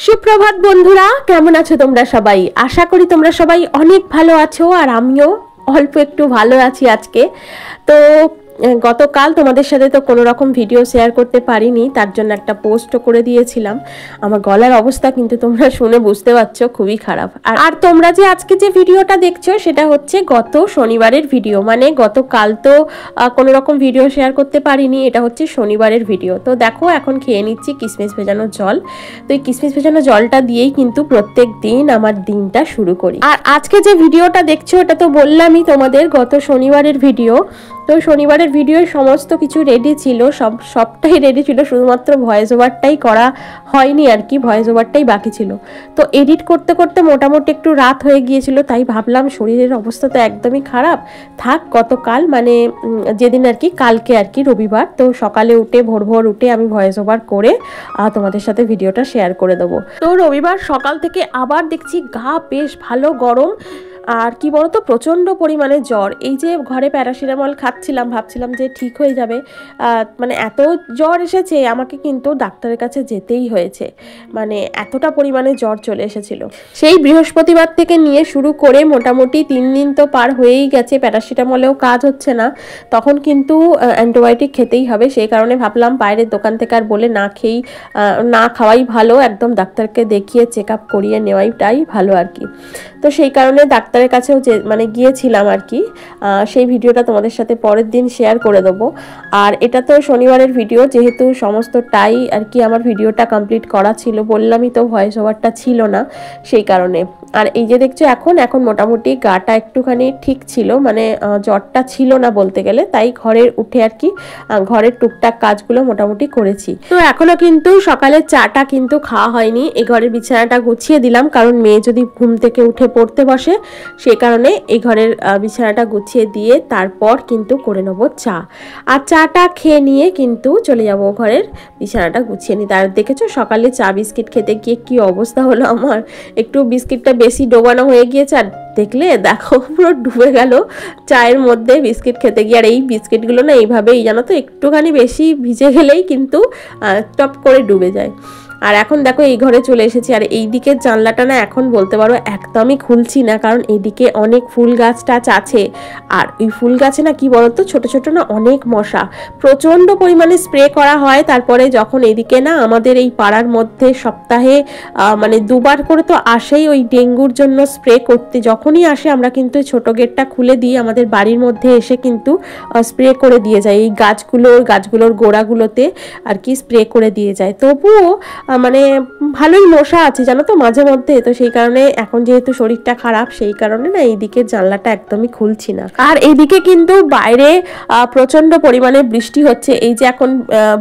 সুপ্রভাত বন্ধুরা, কেমন আছো তোমরা সবাই? আশা করি তোমরা সবাই অনেক ভালো আছো, আর আমিও অল্প একটু ভালো আছি আজকে। তো গতকাল তোমাদের সাথে তো কোনো রকম ভিডিও শেয়ার করতে পারিনি, তার জন্য একটা পোস্টও করে দিয়েছিলাম। আমার গলার অবস্থা কিন্তু তোমরা শুনে বুঝতে পারছো খুবই খারাপ। আর তোমরা যে আজকে যে ভিডিওটা দেখছো সেটা হচ্ছে গত শনিবারের ভিডিও, মানে গতকাল তো কোনো রকম ভিডিও শেয়ার করতে পারিনি, এটা হচ্ছে শনিবারের ভিডিও। তো দেখো এখন খেয়ে নিচ্ছি কিশমিশ ভেজানো জল। তো এই কিশমিশ ভেজানো জলটা দিয়েই কিন্তু প্রত্যেক দিন আমার দিনটা শুরু করি। আর আজকে যে ভিডিওটা দেখছো এটা তো বললামই তোমাদের গত শনিবারের ভিডিও। তো শনিবারের ভিডিও সমস্ত কিছু রেডি ছিল, সবটাই রেডি ছিল, শুধুমাত্র ভয়েস ওভারটাই করা হয়নি আর কি, ভয়েস ওভারটাই বাকি ছিল। তো এডিট করতে করতে মোটামুটি একটু রাত হয়ে গিয়েছিল, তাই ভাবলাম শরীরের অবস্থা তো একদমই খারাপ, থাক গতকাল মানে যেদিন আর কি কালকে আর কি রবিবার, তো সকালে উঠে ভোর ভোর উঠে আমি ভয়েস ওভার করে তোমাদের সাথে ভিডিওটা শেয়ার করে দেবো। তো রবিবার সকাল থেকে আবার দেখছি গা বেশ ভালো গরম, আর কি বলতো প্রচণ্ড পরিমাণে জ্বর। এই যে ঘরে প্যারাসিটামল খাচ্ছিলাম, ভাবছিলাম যে ঠিক হয়ে যাবে, মানে এত জ্বর এসেছে আমাকে কিন্তু ডাক্তারের কাছে যেতেই হয়েছে, মানে এতটা পরিমাণে জ্বর চলে এসেছিল। সেই বৃহস্পতিবার থেকে নিয়ে শুরু করে মোটামুটি 3 দিন তো পার হয়েই গেছে, প্যারাসিটামলেও কাজ হচ্ছে না, তখন কিন্তু অ্যান্টিবায়োটিক খেতেই হবে। সেই কারণে ভাবলাম বাইরের দোকান থেকে আর বলে না খাওয়াই ভালো, একদম ডাক্তারকে দেখিয়ে চেক আপ করিয়ে নেওয়াইটাই ভালো আর কি। তো সেই কারণে ডাক্তারের কাছেও যে মানে গিয়েছিলাম আর কি, সেই ভিডিওটা তোমাদের সাথে পরের দিন শেয়ার করে দেবো। আর এটা তো শনিবারের ভিডিও, যেহেতু সমস্তটাই আর কি আমার ভিডিওটা কমপ্লিট করা ছিল, বললামই তো ভয়েস ওভারটা ছিল না সেই কারণে। আর এই যে দেখছো এখন মোটামুটি গাটা একটুখানি ঠিক ছিল, মানে জ্বরটা ছিল না বলতে গেলে, তাই ঘরের উঠে আর কি ঘরের টুকটাক কাজগুলো মোটামুটি করেছি। তো এখনো কিন্তু সকালের চাটা কিন্তু খাওয়া হয়নি, এই ঘরের বিছানাটা গুছিয়ে দিলাম, কারণ মেয়ে যদি ঘুম থেকে উঠে পড়তে বসে, সেই কারণে এই ঘরের বিছানাটা গুছিয়ে দিয়ে তারপর কিন্তু করে নেবো চা। আর চাটা খেয়ে নিয়ে কিন্তু চলে যাব ঘরের বিছানাটা গুছিয়ে নিতে। আর দেখেছো সকালে চা বিস্কিট খেতে গিয়ে কি অবস্থা হলো আমার, একটু বিস্কিটটা বেশি ডোবানো হয়ে গিয়েছে, আর দেখলে দেখো পুরো ডুবে গেল চায়ের মধ্যে বিস্কিট খেতে গিয়ে। আর এই বিস্কিটগুলো না এইভাবেই জানো তো, একটুখানি বেশি ভিজে গেলেই কিন্তু টপ করে ডুবে যায়। আর এখন দেখো এই ঘরে চলে এসেছি, আর এই দিকের জানলাটা না এখন বলতে পারো একদমই খুলছি না, কারণ এইদিকে অনেক ফুল গাছ টাছ আছে, আর ওই ফুল গাছে না কি বলতো ছোট ছোট না অনেক মশা, প্রচণ্ড পরিমাণে স্প্রে করা হয়। তারপরে যখন এইদিকে না আমাদের এই পাড়ার মধ্যে সপ্তাহে মানে 2 বার করে তো আসেই ওই ডেঙ্গুর জন্য স্প্রে করতে, যখনই আসে আমরা কিন্তু ছোট গেটটা খুলে দিই, আমাদের বাড়ির মধ্যে এসে কিন্তু স্প্রে করে দিয়ে যায়, এই গাছগুলোর গোড়াগুলোতে আর কি স্প্রে করে দিয়ে যায়। তবুও মানে ভালোই মশা আছে জানো তো মাঝে মধ্যে। তো সেই কারণে এখন যেহেতু শরীরটা খারাপ, সেই কারণে না এইদিকে জানলাটা একদমই খুলছি না। আর এইদিকে কিন্তু বাইরে প্রচন্ড পরিমাণে বৃষ্টি হচ্ছে। এই যে এখন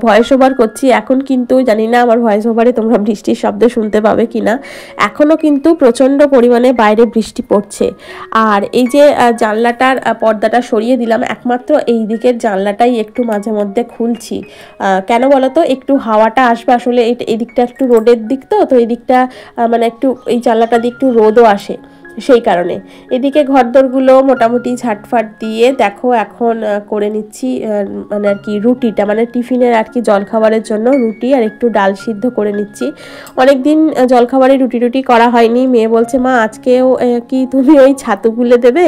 ভয়েস ওভার করছি, এখন কিন্তু জানি না আমার ভয়েস ওভারে তোমরা বৃষ্টির শব্দ শুনতে পাবে কিনা, এখনো কিন্তু প্রচন্ড পরিমাণে বাইরে বৃষ্টি পড়ছে। আর এই যে জানলাটার পর্দাটা সরিয়ে দিলাম, একমাত্র এই দিকের জানলাটাই একটু মাঝে মধ্যে খুলছি, কেন বলো তো, একটু হাওয়াটা আসবে। আসলে এই দিকটা একটু রোডের দিক, তো এই দিকটা মানে একটু এই জানলাটা দিয়ে একটু রোদও আসে, সেই কারণে। এদিকে ঘরদোরগুলো মোটামুটি ঝাটফাট দিয়ে দেখো এখন করে নিচ্ছি মানে আর কি রুটিটা, মানে টিফিনের আর কি জলখাবারের জন্য রুটি আর একটু ডাল সিদ্ধ করে নিচ্ছি। অনেকদিন জলখাবারে রুটি করা হয়নি, মেয়ে বলছে মা আজকেও কি তুমি ওই ছাতু গুলে দেবে।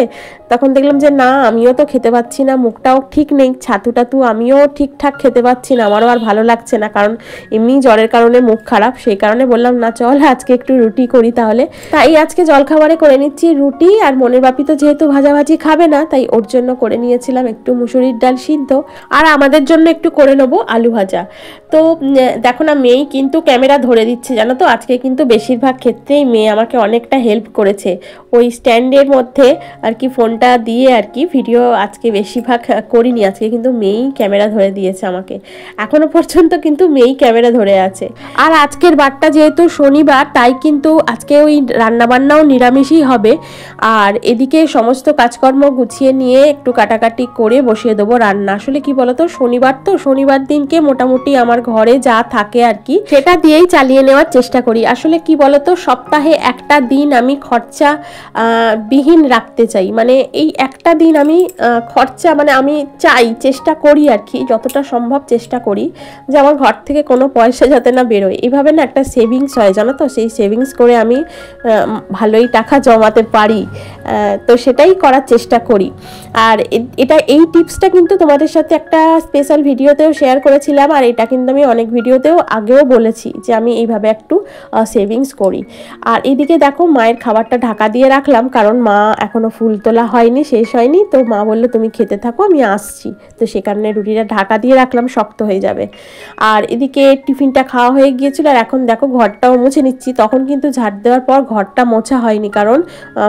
তখন দেখলাম যে না, আমিও তো খেতে পাচ্ছি না, মুখটাও ঠিক নেই, ছাতুটা তো আমিও ঠিকঠাক খেতে পাচ্ছি না, আমারও আর ভালো লাগছে না, কারণ এমনি জ্বরের কারণে মুখ খারাপ। সেই কারণে বললাম না চল আজকে একটু রুটি করি তাহলে। তাই আজকে জলখাবারে করে নিচ্ছি রুটি, আর মনের বাপি তো যেহেতু ভাজাভাজি খাবে না, তাই ওর জন্য করে নিয়েছিলাম একটু মুসুরির ডাল সিদ্ধ, আর আমাদের জন্য একটু করে নেবো আলু ভাজা। তো দেখো না মেয়েই কিন্তু ক্যামেরা ধরে দিচ্ছে জানো তো, আজকে কিন্তু বেশিরভাগ ক্ষেত্রেই মেয়ে আমাকে অনেকটা হেল্প করেছে, ওই স্ট্যান্ডের মধ্যে আর কি ফোনটা দিয়ে আর কি ভিডিও আজকে বেশিরভাগ করিনি, আজকে কিন্তু মেয়েই ক্যামেরা ধরে দিয়েছে আমাকে, এখনো পর্যন্ত কিন্তু মেয়েই ক্যামেরা ধরে আছে। আর আজকের বারটা যেহেতু শনিবার, তাই কিন্তু আজকে ওই রান্নাবান্নাও নিরামিষই হবে। আর এদিকে সমস্ত কাজকর্ম গুছিয়ে নিয়ে একটু কাটাকাটি করে বসিয়ে দেবো রান্না। আসলে কি বলতো, শনিবার তো, শনিবার দিনকে মোটামুটি আমার ঘরে যা থাকে আর কি সেটা দিয়েই চালিয়ে নেওয়ার চেষ্টা করি। আসলে কি বলতো, সপ্তাহে একটা দিন আমি খরচা বিহীন রাখতে চাই, মানে এই একটা দিন আমি খরচা মানে আমি চাই, চেষ্টা করি আর কি, যতটা সম্ভব চেষ্টা করি যে আমার ঘর থেকে কোনো পয়সা যাতে না বেরোয়। এইভাবে না একটা সেভিংস হয় জানো তো, সেই সেভিংস করে আমি ভালোই টাকা জমাতে পারি, তো সেটাই করার চেষ্টা করি। আর এই টিপসটা কিন্তু তোমাদের সাথে একটা স্পেশাল ভিডিওতেও শেয়ার করেছিলাম, আর এটা কিন্তু আমি অনেক ভিডিওতেও আগেও বলেছি যে আমি এইভাবে একটু সেভিংস করি। আর এদিকে দেখো মায়ের খাবারটা ঢাকা দিয়ে রাখলাম, কারণ মা এখনো ফুল তোলা হয়নি, শেষ হয়নি, তো মা বললো তুমি খেতে থাকো, আমি আসছি, তো সে কারণে রুটিটা ঢাকা দিয়ে রাখলাম, শক্ত হয়ে যাবে। আর এদিকে টিফিনটা খাওয়া হয়ে গিয়েছিল, আর এখন দেখো ঘরটাও মুছে নিচ্ছি। তখন কিন্তু ঝাড় দেওয়ার পর ঘরটা মোছা হয়নি, কারণ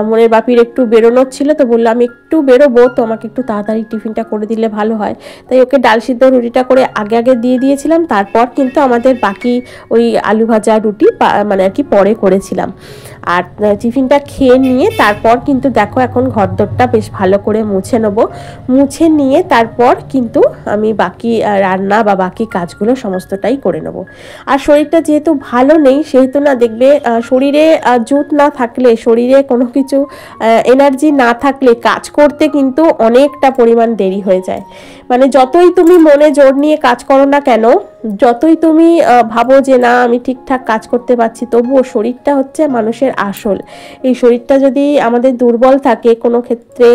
মনের বাপির একটু বেরোনোর ছিল, তো বললো আমি একটু বেরোবো, তো আমাকে একটু তাড়াতাড়ি টিফিনটা করে দিলে ভালো হয়। তাই ওকে ডাল সিদ্ধ রুটিটা করে আগে দিয়ে দিয়েছিলাম, তারপর কিন্তু আমাদের বাকি ওই আলু ভাজা রুটি মানে আর কি পরে করেছিলাম। আর টিফিনটা খেয়ে নিয়ে তারপর কিন্তু দেখো এখন ঘরদোরটা বেশ ভালো করে মুছে নেবো। মুছে নিয়ে তারপর কিন্তু আমি বাকি রান্না বা বাকি কাজগুলো সমস্তটাই করে নেবো। আর শরীরটা যেহেতু ভালো নেই, সেহেতু না দেখবে শরীরে জুত না থাকলে, শরীরে কোনো কিছু এনার্জি না থাকলে কাজ করতে কিন্তু অনেকটা পরিমাণ দেরি হয়ে যায়। মানে যতই তুমি মনে জোর নিয়ে কাজ করো না কেন, যতই তুমি ভাবো যে না আমি ঠিকঠাক কাজ করতে পারছি, তবুও শরীরটা হচ্ছে মানুষের আসল। এই শরীরটা যদি আমাদের দুর্বল থাকে, কোনো ক্ষেত্রে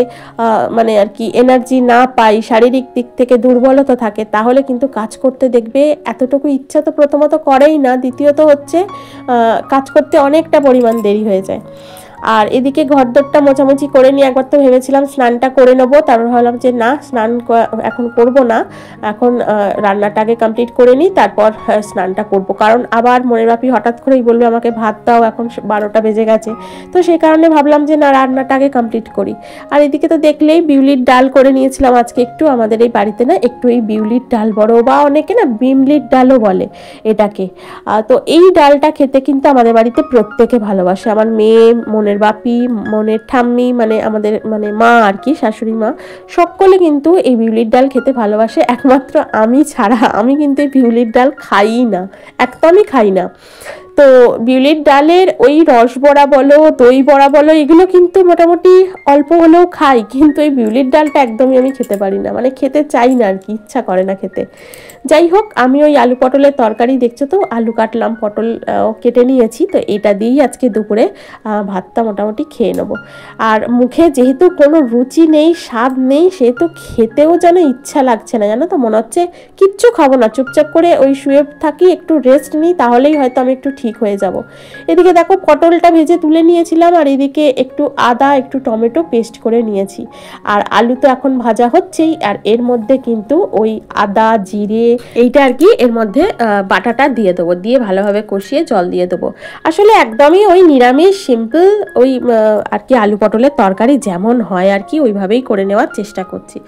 মানে আর কি এনার্জি না পাই, শারীরিক দিক থেকে দুর্বলতা থাকে, তাহলে কিন্তু কাজ করতে দেখবে এতটুকু ইচ্ছা তো প্রথমত করেই না, দ্বিতীয়ত হচ্ছে কাজ করতে অনেকটা পরিমাণ দেরি হয়ে যায়। আর এদিকে ঘরদোরটা মোছামুছি করে নিয়ে একবার তো ভেবেছিলাম স্নানটা করে নেবো, তারপর ভাবলাম যে না, স্নান এখন করব না, এখন রান্নাটা আগে কমপ্লিট করে নিই, তারপর স্নানটা করব। কারণ আবার মনের বাপি হঠাৎ করেই বলবে আমাকে ভাত দাও, এখন 12টা বেজে গেছে, তো সেই কারণে ভাবলাম যে না, রান্নাটা আগে কমপ্লিট করি। আর এদিকে তো দেখলেই বিউলির ডাল করে নিয়েছিলাম আজকে একটু, আমাদের এই বাড়িতে না একটু এই বিউলির ডাল বড়, বা অনেকে না বিমলির ডালও বলে এটাকে। তো এই ডালটা খেতে কিন্তু আমাদের বাড়িতে প্রত্যেকে ভালোবাসে, আমার মেয়ে, মনের বাপি, মনের ঠাম্মি, মানে আমাদের মানে মা আর কি, শাশুড়ি মা, সকলে কিন্তু এই বিউলির ডাল খেতে ভালোবাসে, একমাত্র আমি ছাড়া। আমি কিন্তু এই বিউলির ডাল খাই না, একদমই খাই না। তো বিউলির ডালের ওই রস বড়া বলো, দই বড়া বলো, এগুলো কিন্তু মোটামুটি অল্প হলেও খাই, কিন্তু এই বিউলির ডালটা একদমই আমি খেতে পারি না, মানে খেতে চাই না আর কি, ইচ্ছা করে না খেতে। যাই হোক, আমি ওই আলু পটলের তরকারি, দেখছো তো আলু কাটলাম, পটল কেটে নিয়েছি, তো এটা দিয়েই আজকে দুপুরে ভাতটা মোটামুটি খেয়ে নেবো। আর মুখে যেহেতু কোনো রুচি নেই, স্বাদ নেই, সেহেতু খেতেও যেন ইচ্ছা লাগছে না, জানো তো, মনে হচ্ছে কিচ্ছু খাবো না, চুপচাপ করে ওই শুয়ে থাকি, একটু রেস্ট নিই, তাহলেই হয়তো আমি একটু ঠিক হয়ে যাব। এদিকে দেখো পটলটা ভেজে তুলে নিয়েছিলাম, আর এদিকে একটু আদা, একটু টমেটো পেস্ট করে নিয়েছি। আর আলু তো এখন ভাজা হচ্ছেই, আর এর মধ্যে কিন্তু ওই আদা, জিরে, এইটা আর কি এর মধ্যে বাটাটা দিয়ে দেবো, দিয়ে ভালোভাবে কষিয়ে জল দিয়ে দেবো। আসলে একদমই ওই নিরামিষ সিম্পল ওই আর কি আলু পটলের তরকারি যেমন হয় আর কি, ওইভাবেই করে নেওয়ার চেষ্টা করছি।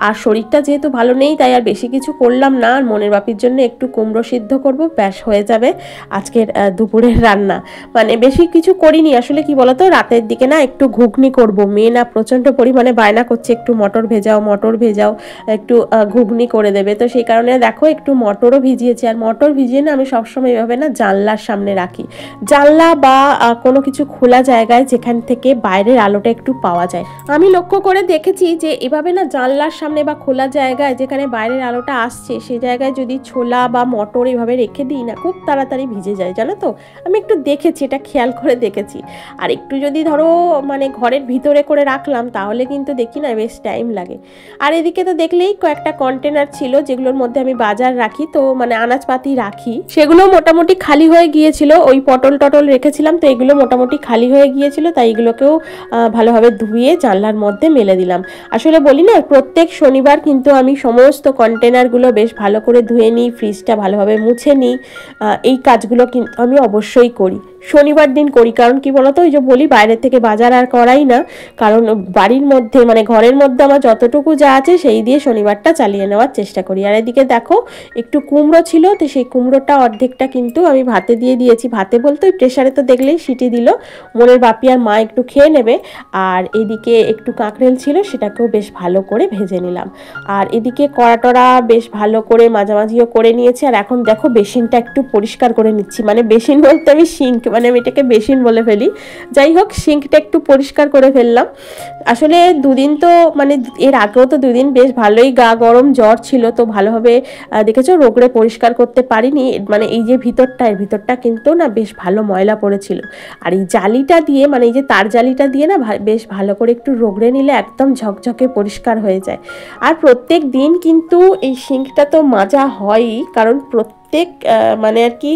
আর শরীরটা যেহেতু ভালো নেই, তাই আর বেশি কিছু করলাম না। আর মনের বাপির জন্য একটু কুমড়ো সিদ্ধ করব, ব্যাস হয়ে যাবে আজকের দুপুরের রান্না। মানে বেশি কিছু করিনি। আসলে কি বলতো, রাতের দিকে না একটু ঘুগনি করব, মেয়ে না প্রচণ্ড পরিমাণে বায়না করছে একটু মটর ভেজাও, একটু ঘুগনি করে দেবে, তো সেই কারণে দেখো একটু মটরও ভিজিয়েছি। আর মটর ভিজিয়ে না আমি সবসময় এভাবে না জানলার সামনে রাখি, জানলা বা কোনো কিছু খোলা জায়গায় যেখান থেকে বাইরের আলোটা একটু পাওয়া যায়। আমি লক্ষ্য করে দেখেছি যে এভাবে না জানলার সামনে বা খোলা জায়গায় যেখানে বাইরের আলোটা আসছে, সেই জায়গায় যদি ছোলা বা মটর এভাবে রেখে দিই না, খুব তাড়াতাড়ি ভিজে যায়, জানো তো, আমি একটু দেখেছি, এটা খেয়াল করে দেখেছি। আর একটু যদি ধরো মানে ঘরের ভিতরে করে রাখলাম, তাহলে কিন্তু দেখি না বেশ টাইম লাগে। আর এদিকে তো দেখলেই কয়েকটা কন্টেনার ছিল যেগুলোর মধ্যে আমি বাজার রাখি, তো মানে আনাজপাতি রাখি, সেগুলো মোটামুটি খালি হয়ে গিয়েছিল। ওই পটল টটল রেখেছিলাম, তো এগুলো মোটামুটি খালি হয়ে গিয়েছিল, তাই এগুলোকেও ভালোভাবে ধুয়ে জানলার মধ্যে মেলে দিলাম। আসলে বলি না, প্রত্যেক শনিবার কিন্তু আমি সমস্ত কন্টেনারগুলো বেশ ভালো করে ধুয়ে নিই, ফ্রিজটা ভালোভাবে মুছে নিই, এই কাজগুলো কিন্তু আমি অবশ্যই করি। শনিবার দিন করি, কারণ কি বলতো ওই যে বলি বাইরে থেকে বাজার আর করাই না, কারণ বাড়ির মধ্যে মানে ঘরের মধ্যে আমার যতটুকু যা আছে সেই দিয়ে শনিবারটা চালিয়ে নেওয়ার চেষ্টা করি। আর এদিকে দেখো একটু কুমড়ো ছিল, তো সেই কুমড়োটা অর্ধেকটা কিন্তু আমি ভাতে দিয়ে দিয়েছি। ভাতে বলতে ওই প্রেশারে তো দেখলেই সিটি দিল, মনের বাপি আর মা একটু খেয়ে নেবে। আর এদিকে একটু কাঁকরেল ছিল, সেটাকেও বেশ ভালো করে ভেজে নিলাম। আর এদিকে কড়াটড়া বেশ ভালো করে মাঝামাঝিও করে নিয়েছি। আর এখন দেখো বেসিনটা একটু পরিষ্কার করে নিচ্ছি, মানে বেসিন বলতে আমি সিঙ্ক, মানে আমি এটাকে বেসিন বলে ফেলি। যাই হোক, সিঙ্কটা একটু পরিষ্কার করে ফেললাম। আসলে দুদিন তো মানে এর আগেও তো দুদিন বেশ ভালোই গা গরম জ্বর ছিল, তো ভালোভাবে দেখেছো রোগড়ে পরিষ্কার করতে পারিনি। মানে এই যে ভিতরটা কিন্তু না বেশ ভালো ময়লা পড়েছিল। আর এই জালিটা দিয়ে মানে এই যে তার জালিটা দিয়ে না বেশ ভালো করে একটু রোগড়ে নিলে একদম ঝকঝকে পরিষ্কার হয়ে যায়। আর প্রত্যেক দিন কিন্তু এই সিঙ্কটা তো মাজা হয়ই, কারণ প্রত্যেক মানে আর কি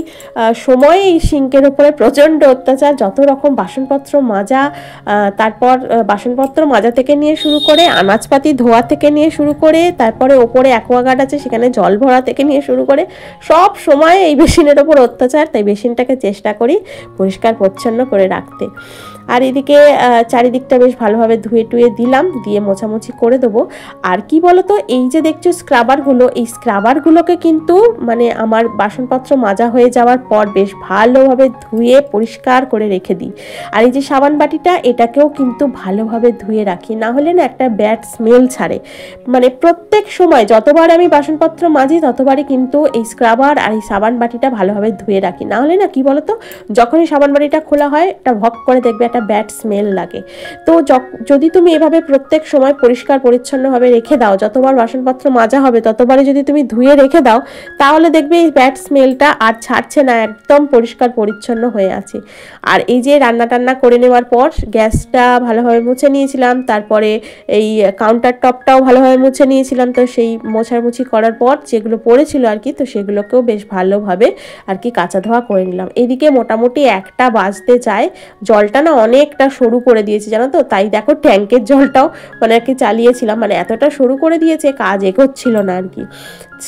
সময় এই সিঙ্কের উপরে প্রচণ্ড অত্যাচার। যত রকম বাসনপত্র মাজা, তারপর বাসনপত্র মাজা থেকে নিয়ে শুরু করে আনাজপাতি ধোয়া থেকে নিয়ে শুরু করে, তারপরে ওপরে অ্যাকোয়াগার্ড আছে সেখানে জল ভরা থেকে নিয়ে শুরু করে সব সময় এই বেসিনের ওপর অত্যাচার। তাই বেসিনটাকে চেষ্টা করি পরিষ্কার পরিচ্ছন্ন করে রাখতে। আর এদিকে চারিদিকটা বেশ ভালোভাবে ধুয়ে টুয়ে দিলাম, দিয়ে মোছামুছি করে দেবো। আর কি বলতো, এই যে দেখছো স্ক্রাবারগুলো, এই স্ক্রাবারগুলোকে কিন্তু মানে আমার বাসনপত্র মাজা হয়ে যাওয়ার পর বেশ ভালোভাবে ধুয়ে পরিষ্কার করে রেখে দিই। আর এই যে সাবান বাটিটা, এটাকেও কিন্তু ভালোভাবে ধুয়ে রাখি, না হলে না একটা ব্যাড স্মেল ছাড়ে। মানে প্রত্যেক সময় যতবার আমি বাসনপত্র মাজি ততবারই কিন্তু এই স্ক্রাবার আর এই সাবান বাটিটা ভালোভাবে ধুয়ে রাখি, না হলে না কি বলতো যখনই সাবান বাটিটা খোলা হয় একটা ভক করে দেখবে একটা ব্যাড স্মেল লাগে। তো যদি তুমি এভাবে প্রত্যেক সময় পরিষ্কার পরিচ্ছন্নভাবে রেখে দাও, যতবার বাসনপত্র মাজা হবে ততবারই যদি তুমি ধুয়ে রেখে দাও, তাহলে দেখবে এই ব্যাড স্মেলটা আর ছাড়ছে না, একদম পরিষ্কার পরিচ্ছন্ন হয়ে আছে। আর এই যে রান্না টান্না করে নেওয়ার পর গ্যাসটা ভালোভাবে মুছে নিয়েছিলাম, তারপরে এই কাউন্টার টপটাও ভালোভাবে মুছে নিয়েছিলাম। তো সেই মোছামুছি করার পর যেগুলো পড়েছিল আর কি, তো সেগুলোকেও বেশ ভালোভাবে আর কি কাঁচা ধোয়া করে নিলাম। এদিকে মোটামুটি 1টা বাজতে যায়, জলটা না অনেকটা সরু করে দিয়েছি জানো তো, তাই দেখো ট্যাঙ্কের জলটাও মানে আর কি চালিয়েছিলাম, মানে এতটা সরু করে দিয়েছে কাজ এগোচ্ছিল না আর কি,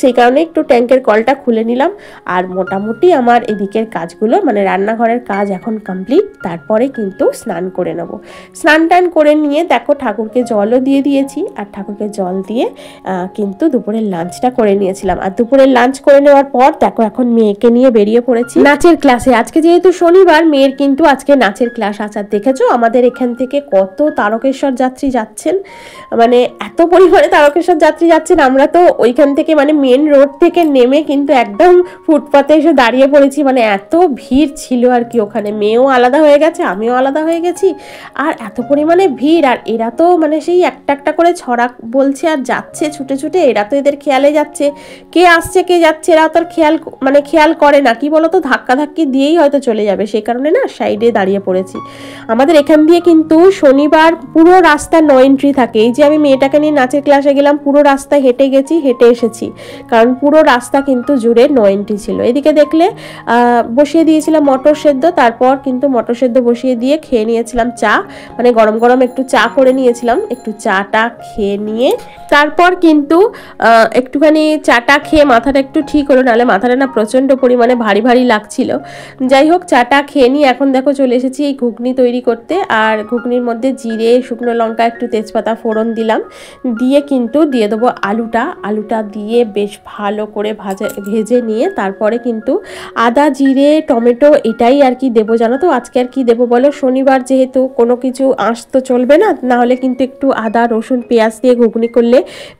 সেই কারণে একটু ট্যাঙ্কের কলটা খুলে নিলাম। আর মোটামুটি আমার এদিকের কাজগুলো মানে রান্নাঘরের কাজ এখন কমপ্লিট। তারপরে কিন্তু স্নান করে নেব। স্নান টান করে নিয়ে দেখো ঠাকুরকে জলও দিয়ে দিয়েছি, আর ঠাকুরকে জল দিয়ে কিন্তু দুপুরের লাঞ্চটা করে নিয়েছিলাম। আর দুপুরের লাঞ্চ করে নেওয়ার পর দেখো এখন মেয়েকে নিয়ে বেরিয়ে পড়েছি নাচের ক্লাসে। আজকে যেহেতু শনিবার, মেয়ের কিন্তু আজকে নাচের ক্লাস আছে। আর দেখেছো আমাদের এখান থেকে কত তারকেশ্বর যাত্রী যাচ্ছেন, মানে এত পরিমাণে তারকেশ্বর যাত্রী যাচ্ছেন। আমরা তো ওইখান থেকে মানে মেন রোড থেকে নেমে কিন্তু একদম ফুটপাতে এসে দাঁড়িয়ে পড়েছি, মানে এত ভিড় ছিল আর কি ওখানে। মেয়েও আলাদা হয়ে গেছে, আমিও আলাদা হয়ে গেছি, আর এত পরিমাণে ভিড়। আর এরা তো মানে সেই একটা একটা করে ছড়া বলছে আর যাচ্ছে ছুটে ছুটে, এরা তো এদের খেয়ালে যাচ্ছে কে আসছে কে যাচ্ছে, এরা তো খেয়াল করে না, কি বলতো ধাক্কা ধাক্কি দিয়েই হয়তো চলে যাবে, সেই কারণে না সাইডে দাঁড়িয়ে পড়েছি। আমাদের এখান দিয়ে কিন্তু শনিবার পুরো রাস্তা নো এন্ট্রি থাকে। এই যে আমি মেয়েটাকে নিয়ে নাচের ক্লাসে গেলাম, পুরো রাস্তা হেঁটে গেছি, হেঁটে এসেছি, কারণ পুরো রাস্তা কিন্তু জুড়ে নো এন্ট্রি ছিল। এদিকে দেখলে বসিয়ে দিয়েছিলাম মটর সেদ্ধ, তারপর কিন্তু মটর সেদ্ধ বসিয়ে দিয়ে খেয়ে নিয়েছিলাম চা, মানে গরম গরম একটু চা করে নিয়েছিলাম। একটু চাটা খেয়ে নিয়ে তারপর কিন্তু একটুখানি চাটা খেয়ে মাথাটা একটু ঠিক হলো, নাহলে মাথাটা না প্রচণ্ড পরিমাণে ভারী ভারী লাগছিল। যাই হোক চাটা খেয়ে নিয়ে এখন দেখো চলে এসেছি এই ঘুগনি তৈরি করতে। আর ঘুগনির মধ্যে জিরে, শুকনো লঙ্কা, একটু তেজপাতা ফোড়ন দিলাম, দিয়ে কিন্তু দিয়ে দেবো আলুটা দিয়ে বেশ ভালো করে ভেজে নিয়ে তারপরে কিন্তু আদা, জিরে, টমেটো এটাই আর কি দেবো জানো তো। আজকে আর কি দেবো বলো, শনিবার যেহেতু কোনো কিছু আঁশ তো চলবে না, নাহলে কিন্তু একটু আদা, রসুন, পেঁয়াজ দিয়ে ঘুগনি করলে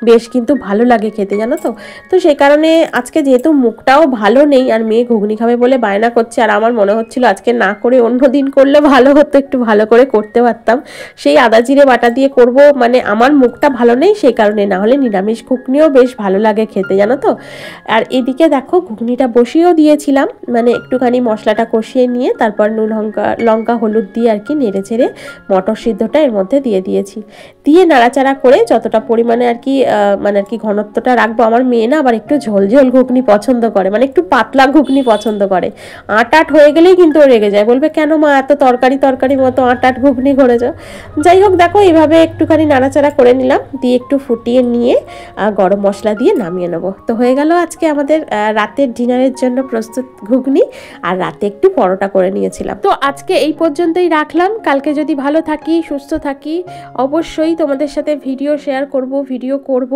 বেশ কিন্তু ভালো লাগে খেতে জানো তো। তো সেই কারণে আজকে যেহেতু মুখটাও ভালো নেই, আর মেয়ে ঘুগনি খাবে বলে বায়না করছে, আর আমার মনে হচ্ছিল আজকে না করে অন্য দিন করলে ভালো হতো, একটু ভালো করে করতে পারতাম। সেই আদা জিরে বাটা দিয়ে করব, মানে আমার মুখটা ভালো নেই সেই কারণে, না হলে নিরামিষ ঘুগনিও বেশ ভালো লাগে খেতে জানো তো। আর এদিকে দেখো ঘুগনিটা বসিয়েও দিয়েছিলাম, মানে একটুখানি মশলাটা কষিয়ে নিয়ে তারপর নুন লঙ্কা হলুদ দিয়ে আর কি নেড়ে চেড়ে মটর সিদ্ধটা এর মধ্যে দিয়ে দিয়েছি, দিয়ে নাড়াচাড়া করে যতটা পরিমাণে আর কি মানে আর কি ঘনত্বটা রাখবো। আমার মেয়ে না আবার একটু ঝোল ঝোল ঘুগনি পছন্দ করে, মানে একটু পাতলা ঘুগনি পছন্দ করে। আট হয়ে গেলেই কিন্তু ও রেগে যায়, বলবে কেন মা এত তরকারি তরকারির মতো আটার ঘুগনি করেছো। যাই হোক, দেখো এইভাবে একটুখানি নাড়াচাড়া করে নিলাম, দিয়ে একটু ফুটিয়ে নিয়ে গরম মশলা দিয়ে নামিয়ে নেবো। তো হয়ে গেল আজকে আমাদের রাতের ডিনারের জন্য প্রস্তুত ঘুগনি। আর রাতে একটু পরোটা করে নিয়েছিলাম। তো আজকে এই পর্যন্তই রাখলাম। কালকে যদি ভালো থাকি, সুস্থ থাকি, অবশ্যই তোমাদের সাথে ভিডিও শেয়ার করব, ভিডিও করব,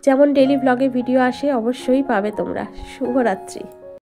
যেমন ডেইলি ব্লগে ভিডিও আসে অবশ্যই পাবে তোমরা। শুভরাত্রি।